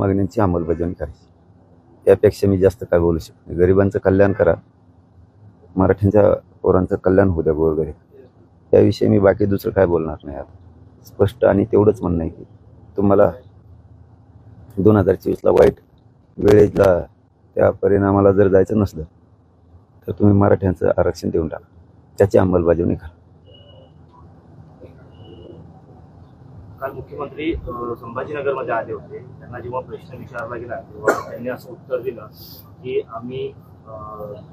मागण्यांची अंमलबजावणी करायची। यापेक्षा मी जास्त काय बोलू शकत नाही। गरिबांचं कल्याण करा, मराठ्यांच्या पोरांचं कल्याण होऊ द्या गोरगरीब, याविषयी मी बाकी दुसरं काय बोलणार नाही। आता स्पष्ट आणि तेवढंच म्हणणं आहे की तुम्हाला 2024ला वाईट वेळेला त्या परिणामाला जर जायचं नसलं तर तुम्ही मराठ्यांचं आरक्षण देऊन टाका, त्याची अंमलबजावणी करा। काल मुख्यमंत्री संभाजीनगरमध्ये आले होते। त्यांना जेव्हा प्रश्न विचारला गेला तेव्हा त्यांनी असं उत्तर दिलं की आम्ही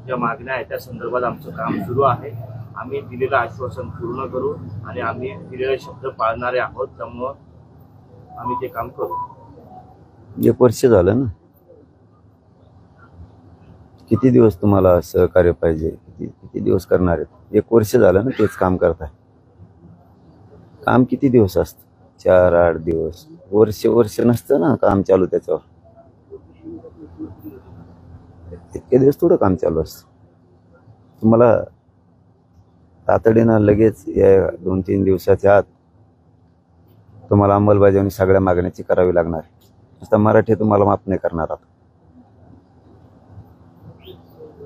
ज्या मागण्या आहेत त्या संदर्भात आमचं काम सुरू आहे, आम्ही दिलेलं आश्वासन पूर्ण करू आणि आम्ही दिलेले शब्द पाळणारे आहोत, त्यामुळं आम्ही ते काम करू। 1 वर्ष झालं ना, किती दिवस तुम्हाला सहकार्य पाहिजे, किती दिवस करणार आहेत? 1 वर्ष झालं ना तेच काम करताय। काम किती दिवस असतं? 4-8 दिवस, वर्ष नसतं ना काम चालू त्याच्यावर। इतके दिवस थोडं काम चालू असतं। तुम्हाला तातडीनं लगेच या 2-3 दिवसाच्या आत तुम्हाला अंमलबजावणी सगळ्या मागण्याची करावी लागणार आहे। नुसतं मराठी तुम्हाला माफ नाही करणार। आता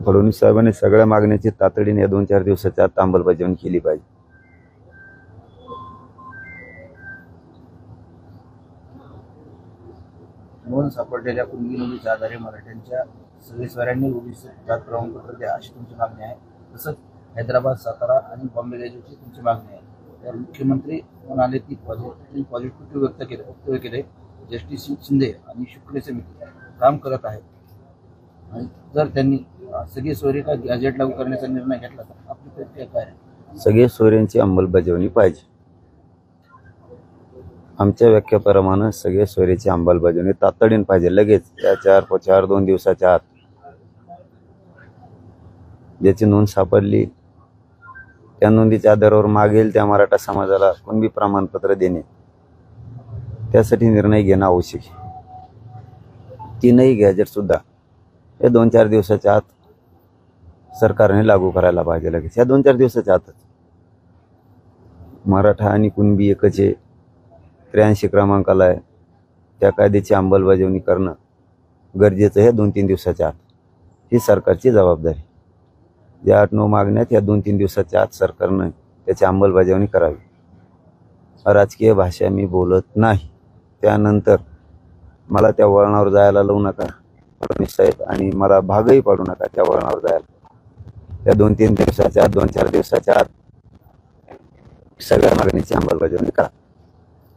फडणवीस साहेबांनी सगळ्या मागण्याची तातडीने या 2-4 दिवसाच्या आत अंमलबजावणी केली पाहिजे। नोंद सापडलेल्या कुणबी नोंदीच्या आधारे मराठ्यांच्या सगळेस्वाऱ्यांनी ओबीसी जात प्रमाणपत्र द्या अशी तुमची मागणी आहे। तसंच हैदराबाद, सातारा आणि बॉम्बे गॅजेटची तुमची मागणी आहे। तर मुख्यमंत्री म्हणाले की पॉझिटिव्ह वक्तव्य केले। जस्टिस शिंदे आणि शुक्ल समिती काम करत आहे आणि जर त्यांनी सगळे सोयरे का गॅजेट लागू करण्याचा निर्णय घेतला तर आपली प्रतिक्रिया काय आहे? सगळे सोयऱ्यांची अंमलबजावणी पाहिजे। आमच्या व्याख्याप्रमाणे सगळे सोयऱ्याची अंमलबजावणी तातडीने पाहिजे, लगेच त्या 4-2 दिवसाच्या आत। ज्याची नोंद सापडली त्या नोंदीच्या आधारावर मागेल त्या मराठा समाजाला कुणबी प्रमाणपत्र देणे, त्यासाठी निर्णय घेणं आवश्यक आहे। 3ही गॅजेट सुद्धा या 2-4 दिवसाच्या आत सरकारने लागू करायला पाहिजे, लगेच या 2-4 दिवसाच्या आतच। मराठा आणि कुणबी एकच आहे, 83 क्रमांकाला आहे, त्या कायद्याची अंमलबजावणी करणं गरजेचं आहे 2-3 दिवसाच्या आत। ही सरकारची जबाबदारी। या 8-9 मागण्यात या 2-3 दिवसाच्या आत सरकारनं त्याची अंमलबजावणी करावी। राजकीय भाषा मी बोलत नाही, त्यानंतर मला त्या वळणावर जायला लावू नका फडणवीस साहेब, आणि मला भागही पाडू नका त्या वळणावर जायला। या 2-3 दिवसाच्या आत, 2-4 दिवसाच्या आत सगळ्या मागणीची अंमलबजावणी करा।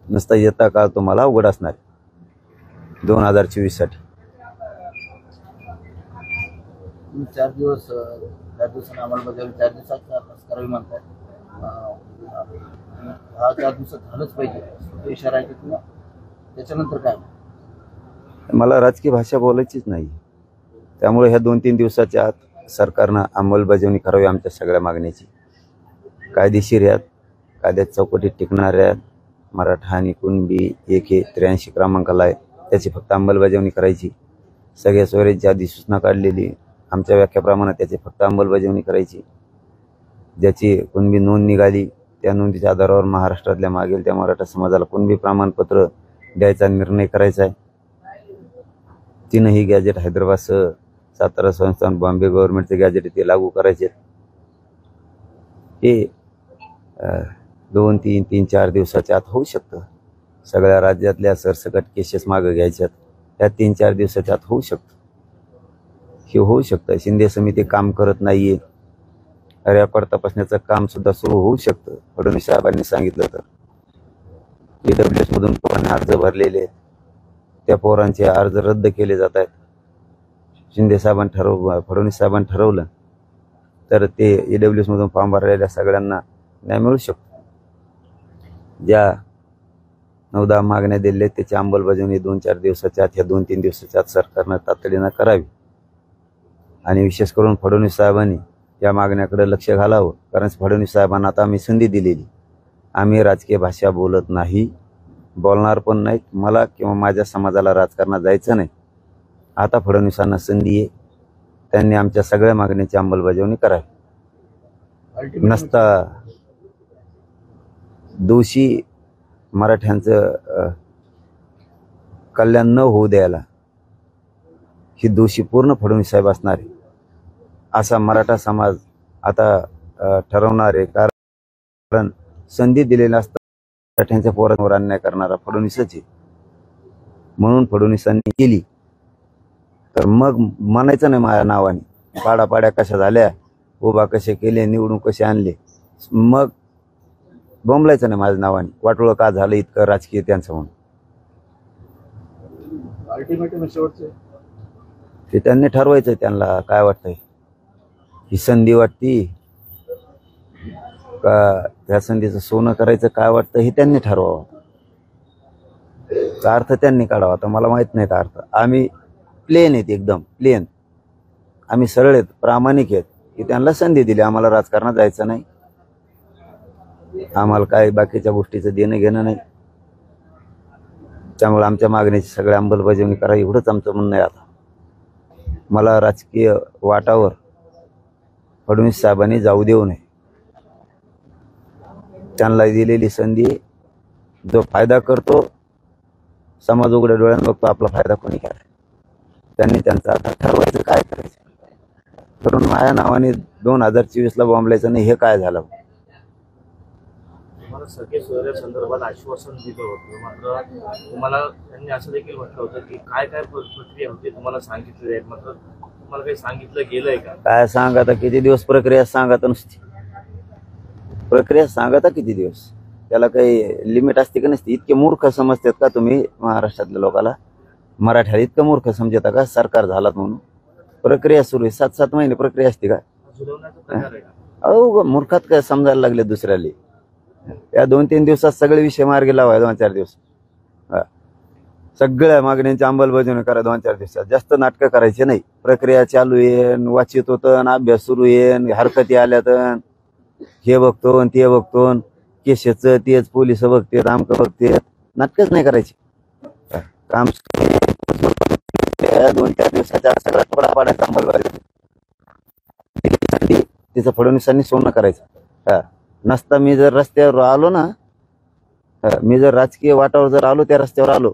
नुसता येता काळ तुम्हाला अवघड असणार 2024 साठी। 4 दिवस 4 दिवसांना अंमलबजावणी 4 दिवसात करावी म्हणतात। हा 4 दिवसात झालंच पाहिजे तो इशारा आहे किंवा त्याच्यानंतर काय? मला राजकीय भाषा बोलायचीच नाही, त्यामुळे ह्या 2-3 दिवसाच्या आत सरकारनं अंमलबजावणी करावी आमच्या सगळ्या मागण्याची। कायदेशीर आहेत, कायद्यात चौकटीत टिकणाऱ्या आहेत। मराठा आणि कुणबी एक 83 क्रमांकाला आहे, त्याची फक्त अंमलबजावणी करायची। सगळ्या सोयऱ्यांची अधिसूचना काढलेली, आमच्या व्याख्याप्रमाणे त्याची फक्त अंमलबजावणी करायची। ज्याची कुणबी नोंद निघाली त्या नोंदीच्या आधारावर महाराष्ट्रातल्या मागेल त्या मराठा समाजाला कुणबी प्रमाणपत्र द्यायचा निर्णय करायचा आहे। 3ही गॅजेट हैदराबादसह सातारा संस्थान, बॉम्बे गव्हर्नमेंटचे गॅजेट ते लागू करायचे। हे 2-3-4 दिवसाच्या आत होऊ शकतं। सगळ्या राज्यातल्या सरसकट केसेस मागे घ्यायच्यात, त्या 3-4 दिवसाच्या आत होऊ शकतं। हे होऊ शकतं। शिंदे समिती काम करत नाहीये, रेकॉर्ड तपासण्याचं काम सुद्धा सुरू होऊ शकतं फडणवीस साहेबांनी सांगितलं तर। EWS मधून पोरांनी अर्ज भरलेले, त्या पोरांचे अर्ज रद्द केले जात आहेत। फडणवीस साहेबांनी ठरवलं तर ते EWS मधून फॉर्म भरलेल्या सगळ्यांना न्याय मिळू शकतो। ज्या 9-10 मागण्या दिल्या त्याची अंमलबजावणी 2-4 दिवसाच्या आत, या 2-3 दिवसाच्या आत सरकारनं तातडीनं करावी। आणि विशेष करून फडणवीस साहेबांनी या मागण्याकडे लक्ष घालावं, कारण फडणवीस साहेबांना आता आम्ही संधी दिलेली। आम्ही राजकीय भाषा बोलत नाही, बोलणार पण नाहीत। मला किंवा माझ्या समाजाला राजकारणात जायचं नाही। आता फडणवीसांना संधी आहे, त्यांनी आमच्या सगळ्या मागण्याची अंमलबजावणी करावी। नसता दोषी मराठ्यांचं कल्याण न होऊ द्यायला ही दोषी पूर्ण फडणवीस साहेब असणार आहे असा मराठा समाज आता ठरवणार आहे. कारण संधी दिलेल्या असतात मराठ्यांच्या पोरांवर अन्याय करणारा फडणवीसच आहे. म्हणून फडणवीसांनी केली तर मग म्हणायचं नाही माझ्या नावाने पाड्या कशा झाल्या, उभा कसे केले, निवडून कसे आणले, मग बोंबलायचं नाही माझ्या नावाने वाटोळं का झालं इतकं राजकीय त्यांचं म्हणून. अल्टिमेटम शेवटचे ते त्यांनी ठरवायचं. त्यांना काय वाटतंय, ही संधी वाटती का त्या संधीचं सोनं करायचं, काय वाटतं हे त्यांनी ठरवावं. का अर्थ त्यांनी काढावा. आता मला माहित नाही का अर्थ. आम्ही प्लेन आहेत, एकदम प्लेन. आम्ही सरळ आहेत, प्रामाणिक आहेत की त्यांना संधी दिली. आम्हाला राजकारणात जायचं नाही, आम्हाला काय बाकीच्या गोष्टीचं देणं घेणं नाही. त्यामुळे आमच्या मागणीची सगळ्या अंमलबजावणी करा एवढंच आमचं म्हणणं आहे. आता मला राजकीय वाटावर फडणवीस साहेबांनी जाऊ देऊ नये. त्यांना दिलेली संधी जो फायदा करतो, समाज उघड्या डोळ्यानं बघतो, आपला फायदा कोणी केला. त्यांनी त्यांचं आता ठरवायचं काय करायचं. करून माझ्या नावाने 2024ला बॉम्बलायचं नाही, हे काय झालं. तुम्हाला सगळे सोयऱ्या संदर्भात आश्वासन दिलं होतं, मात्र तुम्हाला त्यांनी असं देखील म्हटलं होतं की काय काय प्रक्रिया होती तुम्हाला सांगितलं जाईल, मात्र तुम्हाला काही सांगितलं गेलंय का? काय सांग आता किती दिवस प्रक्रिया सांग आता नुसती प्रक्रिया सांग आता किती दिवस. त्याला काही लिमिट असते का नसते. इतके मूर्ख समजतात का तुम्ही महाराष्ट्रातल्या लोकांना? मराठ्याला इतकं मूर्ख समजता का सरकार झालात म्हणून? प्रक्रिया सुरू आहे, 7-7 महिने प्रक्रिया असते का? जुळवण्याचा प्रकार आहे का? अहो मूर्खात काय समजायला लागले दुसऱ्याला. या 2-3 दिवसात सगळे विषय मार्गी लावाय. 2-4 दिवस सगळ्या मागण्यांची अंमलबजावणी करा. 2-4 दिवसात जास्त नाटकं करायचे नाही. प्रक्रिया चालू येईन, वाचित होतं, अभ्यास सुरू येईन, हरकती आल्यात, हे बघतो ते बघतो, केसेचं तेच पोलिस बघतेत, आमकं बघतेत. नाटकच नाही करायचे. काम 2-4 दिवसाच्या सगळा तुकडा पाडायचा अंमलबजावणी. तिचं फडणवीसांनी सोनं करायचं. नसता मी जर रस्त्यावर आलो ना, मी जर राजकीय वाटावर जर आलो, त्या रस्त्यावर आलो,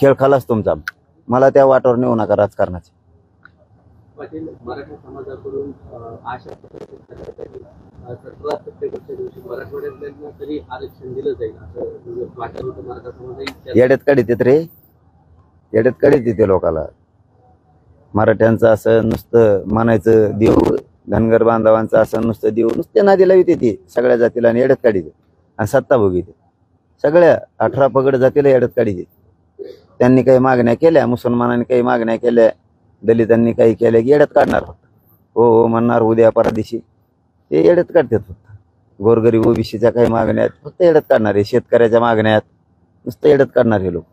खेळ खालाच तुमचा. मला त्या वाटावर नेऊ नका राजकारणाचे. पाटील, मराठा समाजाकडून आशा दिवशी मराठवाड्यातल्या तरी आरक्षण दिलं जाईल असं वाटत होतं. मराठा समाज येड्यात काढीत येत रे, येड्यात काढीत येते लोकाला. मराठ्यांचं असं नुसतं म्हणायचं देव, धनगर बांधवांचं असं नुसतं देव, नुसते नादी लावित येते सगळ्या जातीला आणि येड्यात काढीत. आणि सत्ता भोगीते सगळ्या 18 पगड जातीला येड्यात काढीत. त्यांनी काही मागण्या केल्या, मुसलमानांनी काही मागण्या केल्या, दलितांनी काही केल्या की येड्यात काढणार फक्त. हो हो म्हणणार उद्या परदिशी, ते येड्यात काढतात फक्त. गोरगरीब ओबीसीच्या काही मागण्या आहेत फक्त येड्यात काढणार आहे. शेतकऱ्याच्या मागण्या आहेत नुसतं येड्यात काढणार. हे लोक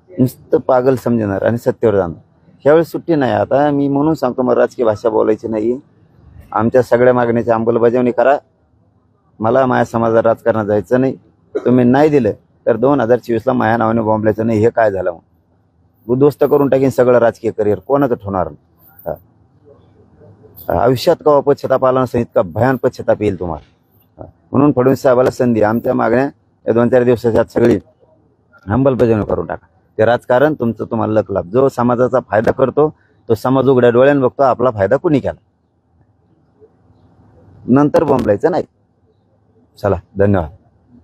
नुसतं पागल समजणार आणि सत्तेवर जाणार. ह्यावेळेस सुट्टी नाही. आता मी म्हणून सांगतो, मला राजकीय भाषा बोलायची नाही. आमच्या सगळ्या मागण्याची अंमलबजावणी करा. मला माझ्या समाजात राजकारणात जायचं नाही. तुम्ही नाही दिलं तर 2024ला माझ्या नावाने बॉम्बलायचं नाही. हे काय झालं मग? उद्ध्वस्त करून टाकीन सगळं राजकीय करिअर. कोणाचं ठेवणार नाही. आयुष्यात कवा पश्चाताप आला नसेल इतका भयान पश्चाताप येईल तुम्हाला. म्हणून फडणवीस साहेबाला संधी, आमच्या मागण्या या 2-4 दिवसाच्या आत सगळी अंमलबजावणी करून टाका. ते राजकारण तुमचं तुम्हाला लक लाभ. जो समाजाचा फायदा करतो तो समाज उघड्या डोळ्यानं बघतो, आपला फायदा कुणी केला. नंतर बॉम्बलायचं नाही. चला, धन्यवाद.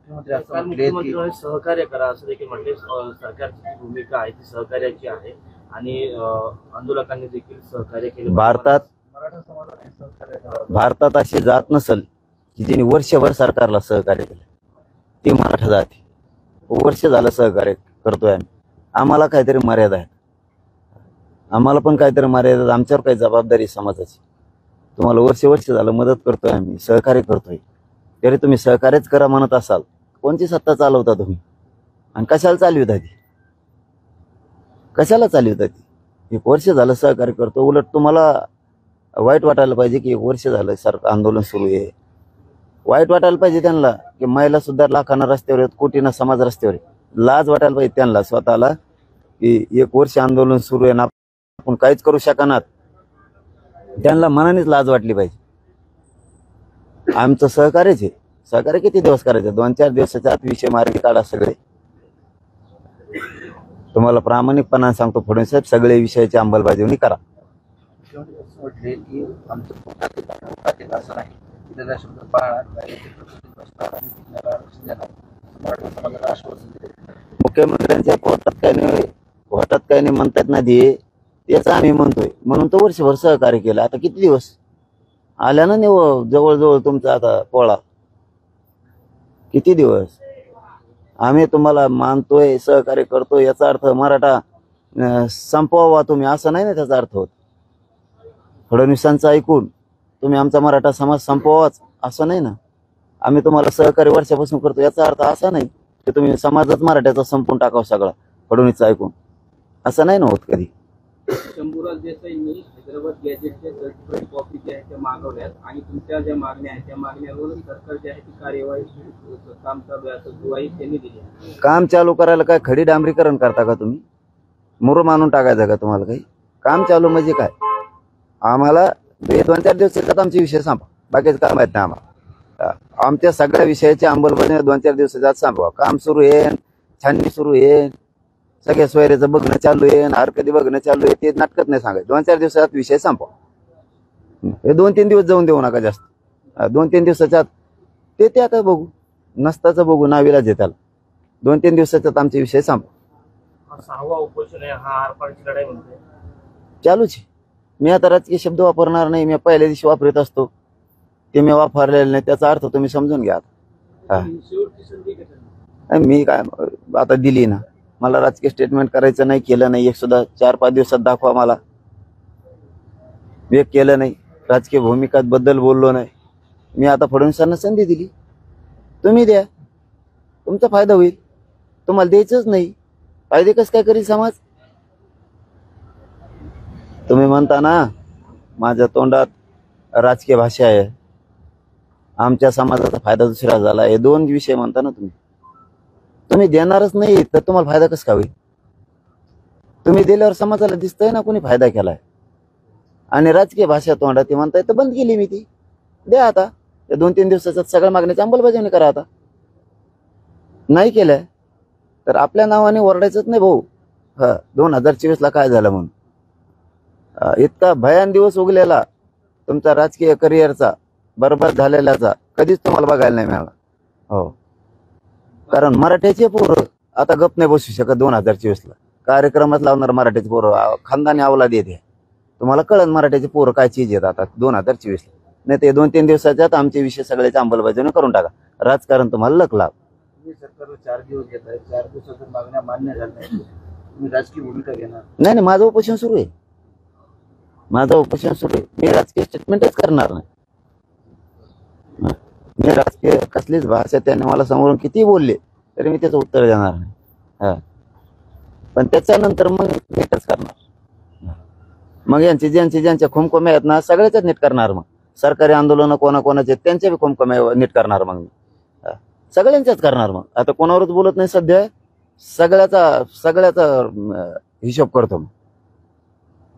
मुख्यमंत्र्यांनी सहकार्य करा असं देखील म्हटले. सरकारची जी भूमिका आहे ती सहकार्याची आहे आणि आंदोलकांनी देखील सहकार्य केले. भारतात अशी जात नसल की जिने वर्षभर सरकारला सहकार्य केलं, ती मराठा जाती. वर्ष झालं सहकार्य करतोय आम्ही. आम्हाला काहीतरी मर्यादा आहे. आम्हाला पण काहीतरी मर्यादा, आमच्यावर काही जबाबदारी समाजाची. तुम्हाला वर्ष झालं मदत करतोय आम्ही, सहकार्य करतोय. तरी तुम्ही सहकार्यच करा म्हणत असाल, कोणती सत्ता चालवता तुम्ही आणि कशाला चालविता ती? कशाला चालविता ती? 1 वर्ष झालं सहकार्य करतो. उलट तुम्हाला वाईट वाटायला पाहिजे की 1 वर्ष झालं आंदोलन सुरू आहे. वाईट वाटायला पाहिजे त्यांना की महिला सुद्धा लाखांना रस्त्यावर आहेत, कोटींना समाज रस्त्यावर आहे. लाज वाटायला पाहिजे त्यांना स्वतःला की 1 वर्ष आंदोलन सुरू आहे ना, आपण काहीच करू शकणार. त्यांना मनानेच लाज वाटली पाहिजे. आमचं सहकार्यच आहे. सहकार्य किती दिवस करायचं? 2-4 दिवसाच्या आत विषय मार्गी काढा सगळे. तुम्हाला प्रामाणिकपणाने सांगतो फडणवीस साहेब, सगळे विषयाची अंमलबजावणी करा. मुख्यमंत्री असं म्हटले की आमचं पोटात असं नाही की त्याचा शब्द पाळणार कायद्याचे प्रकृतीत बसणार आणि टिकण्याला आरक्षण देणार मराठा समाजाला आश्वासन दिले. मुख्यमंत्र्यांच्या पोटात काय नाही म्हणतात ना ते, त्याच आम्ही म्हणतोय म्हणून तो वर्षभर सहकार्य केलं. आता किती दिवस आल्या ना जवळजवळ तुमचा आता पोळा, किती दिवस आम्ही तुम्हाला मानतोय, सहकार्य करतोय. याचा अर्थ मराठा संपवा तुम्ही असं नाही ना त्याचा अर्थ होत. फडणवीसांचं ऐकून तुम्ही आमचा मराठा समाज संपवाच असं नाही ना. आम्ही तुम्हाला सहकार्य वर्षापासून करतो याचा अर्थ असा नाही की तुम्ही समाजच मराठ्याचा संपून टाकावं सगळा फडणवीसचं ऐकून, असं नाही ना होत कधी. शंभूराज देसाईंनी हैदराबाद गॅजेटच्या सर्टिफाईड कॉपी ज्या आहेत त्या मागवल्यात आणि तुमच्या ज्या मागण्या आहेत त्या मागण्यावर सरकार जी आहे ती कार्यवाही काम चालू आहे असं ग्वाही त्यांनी दिली आहे. काम चालू करायला काय खडी डांबरीकरण करता का तुम्ही? मुरुम आणून टाकायचं का तुम्हाला? काही काम चालू म्हणजे काय? आम्हाला 2-4 दिवसात आमचे विषय संपा, बाकीचं काम आहेत ना आम्हाला. आमच्या सगळ्या विषयाची अंमलबजावणी 2-4 दिवसात संपवा. काम सुरू आहे, छाननी सुरू आहे, सगळ्या सोयऱ्याचं बघणं चालू आहे, हार कधी बघणं चालू आहे, ते नाटकत नाही सांगायचं. 2-4 दिवसात विषय संपवा. हे 2-3 दिवस जाऊन देऊ नका जास्त. 2-3 दिवसाच्या आत ते आता बघू, नसताचं बघू, नावीलाच आहे त्याला. 2-3 दिवसाच्यात आमचे विषय संपवा. 6वा उपोषण आहे हा, आरपारची लढाई म्हणते चालूच आहे. मी आता राजकीय शब्द वापरणार नाही, मी पहिल्या दिवशी वापरत असतो ते मी वापरलेलं नाही, त्याचा अर्थ तुम्ही समजून घ्या. शेवटची संधी घेतली मी काय आता दिली ना, मला राजकीय स्टेटमेंट करायचं नाही, केलं नाही एक सुद्धा. 4-5 दिवसात दाखवा मला. एक केलं नाही, राजकीय भूमिकात बद्दल बोललो नाही. मी आता फडणवीसांना संधी दिली, तुम्ही द्या, तुमचा फायदा होईल. तुम्हाला द्यायचंच नाही, फायदे कसं काय करील समाज? तुम्ही म्हणता ना माझ्या तोंडात राजकीय भाषा आहे, आमच्या समाजाचा फायदा दुसरा झाला, हे 2 विषय म्हणता ना तुम्ही. तुम्ही देणारच नाही तर तुम्हाला फायदा कसं काय होईल? तुम्ही दिल्यावर समाजाला दिसतंय ना कोणी फायदा केलाय. आणि राजकीय भाषा तोंडात ती म्हणताय तर बंद केली मी ती. द्या आता, या 2-3 दिवसाच्यात सगळ्या मागण्याची अंमलबजावणी करा. आता नाही केलंय तर आपल्या नावाने ओरडायचंच नाही भाऊ. 2024ला काय झालं म्हणून इतका भयान दिवस उगलेला तुमचा राजकीय करिअरचा, बरबाद झालेल्याचा कधीच तुम्हाला बघायला नाही मिळाला. हो, कारण मराठ्याचे पोरं आता गप नाही बसू शकत. 2024ला कार्यक्रमात लावणार मराठ्याचे पोरं खानदानी अवलाद येते. तुम्हाला कळन मराठ्याचे पोरं काय चीज येत आता 2024ला. नाही ते 2-3 दिवसाच्यात आमचे विषय सगळ्याची अंमलबजावणी करून टाका. राजकारण तुम्हाला लक लाभ. तुम्ही सरकारवर 4 दिवस घेत आहे, 4 दिवसात मागण्या मान्य झाल्या नाही, तुम्ही राजकीय भूमिका घेणार? नाही, माझं उपोषण सुरू आहे. माझं उपोषण सुरू आहे. मी राजकीय स्टेटमेंटच करणार नाही. मी राजकीय कसलीच भाषा त्याने मला समोरून किती बोलले तरी मी त्याचं उत्तर देणार नाही. पण त्याच्यानंतर मग नीटच करणार. मग ज्यांच्या खोमखोम्या आहेत ना सगळ्याच नीट करणार. मग सरकारी आंदोलन कोणाकोणाचे त्यांच्या बी खोमखोम्या नीट करणार. मग मी सगळ्यांच्याच करणार. मग आता कोणावरच बोलत नाही सध्या, सगळ्याचा हिशोब करतो. मग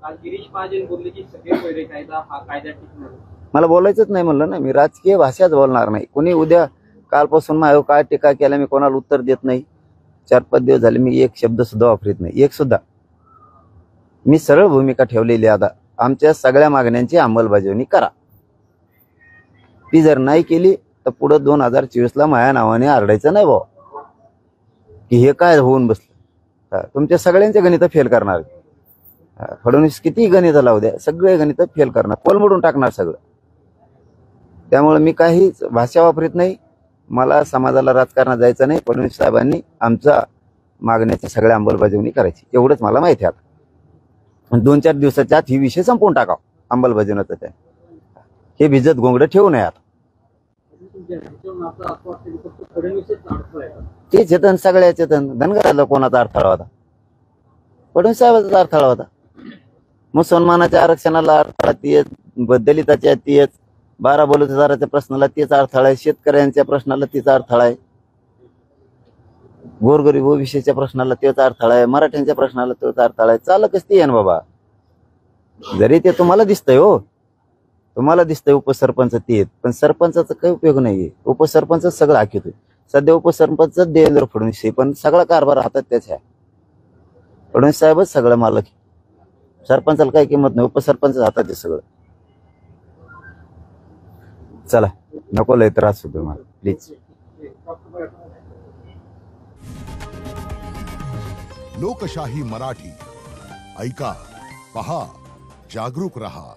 काल गिरीश महाजन बोलले की सगळे पैरे कायदा हा कायदा टिकणार. मला बोलायचंच नाही म्हणलं ना, मी राजकीय भाषाच बोलणार नाही. कोणी उद्या कालपासून माझ्यावर काय टीका केला मी कोणाला उत्तर देत नाही. 4-5 दिवस झाले मी एक शब्द सुद्धा वापरत नाही, एक सुद्धा. मी सरळ भूमिका ठेवलेली. आता आमच्या सगळ्या मागण्यांची अंमलबजावणी करा. ती जर नाही केली तर पुढे 2024ला माझ्या नावाने आरडायचं नाही भाऊ की हे काय होऊन बसलं. तुमच्या सगळ्यांचे गणित फेल करणार. फडणवीस किती गणित लावू द्या, सगळे गणित फेल करणार, कोलमडून टाकणार सगळं. त्यामुळे मी काहीच भाषा वापरत नाही. मला समाजाला राजकारणात जायचं नाही. फडणवीस साहेबांनी आमच्या मागण्याची सगळ्या अंमलबजावणी करायची एवढंच मला माहिती आहे. आता 2-4 दिवसाच्या आत ही विषय संपवून टाकाव अंमलबजावणीचं. त्या हे भिजत घोंगडं ठेवू नये. आता ते चेतन सगळ्या चेतन धनगराला कोणाचा अडथळा होता? फडणवीस साहेबांचा अडथळा होता. मुसलमानाच्या आरक्षणाला अडथळा तेच, दलिताच्या तेच, 12 बलुतेदाराच्या प्रश्नाला तेच अडथळा आहे, शेतकऱ्यांच्या प्रश्नाला तेच अडथळा आहे, गोरगरीब ओबीसीच्या प्रश्नाला तेच अडथळा आहे, मराठ्यांच्या प्रश्नाला तेच अडथळा आहे. चालकच ते आहे ना बाबा. जरी ते तुम्हाला दिसतंय, हो तुम्हाला दिसतंय उपसरपंच ते, पण सरपंचाचा काही उपयोग नाहीये. उपसरपंच सगळं हाकीतोय. सध्या उपसरपंच देवेंद्र फडणवीस आहे, पण सगळा कारभार हातात त्याच्या आहे. फडणवीस साहेबच सगळं मालक आहे. सरपंचाला काही किंमत नाही, उपसरपंच हातात आहे सगळं. चला, नको लय त्रास होतो मला, प्लीज. लोकशाही मराठी ऐका, पहा, जागरूक रहा.